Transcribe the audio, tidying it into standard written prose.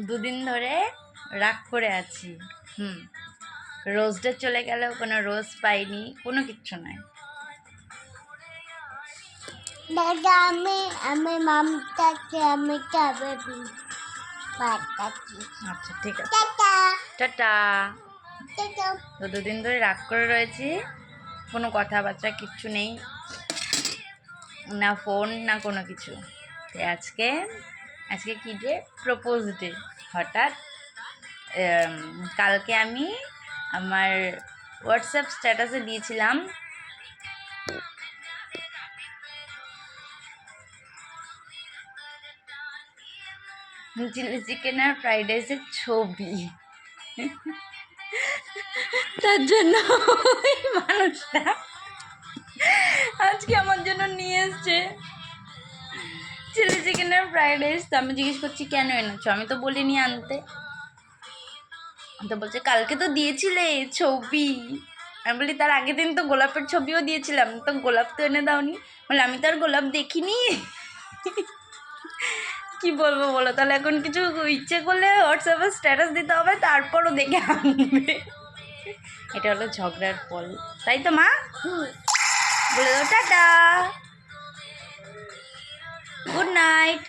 দুদিন ধরে রাগ করে আছি। রোজ ডে চলে গেলেও কোনো রোজ পাইনি, কোনো কিচ্ছু নাই। দাদা আমি মামটাকে আমি তবে বাতাচ্ছি। আচ্ছা ঠিক আছে, টাটা টাটা। টাটা। তো দুদিন ধরে রাগ করে রয়েছি, কোনো কথাবার্তা কিচ্ছু নেই, না ফোন না কোনো কিছু। তো আজকে কি ডে? Propose day. হঠাৎ কালকে আমি আমার হোয়াটসঅ্যাপ স্ট্যাটাসে দিয়েছিলাম চিলি চিকেন আর ফ্রাইড রাইসের ছবি। তার জন্য ওই মানুষটা আজকে আমার জন্য নিয়ে এসছে চিলি চিকেন আর ফ্রাইড রাইস। তো আমি জিজ্ঞেস করছি কেন এনেছো, আমি তো বলিনি আনতে। তো বলছে কালকে তো দিয়েছিলে ছবি। আমি বলি তার আগের দিন তো গোলাপের ছবিও দিয়েছিলাম, তো গোলাপ তো এনে দাওনি। বলে আমি তো আর গোলাপ দেখিনি। কি বলবো বলো, তাহলে এখন কিছু ইচ্ছে করলে হোয়াটসঅ্যাপে স্ট্যাটাস দিতে হবে, তারপরও দেখে আনবে। এটা হলো ঝগড়ার ফল, তাই তো মা? বলে দাও টাটা, গুড নাইট।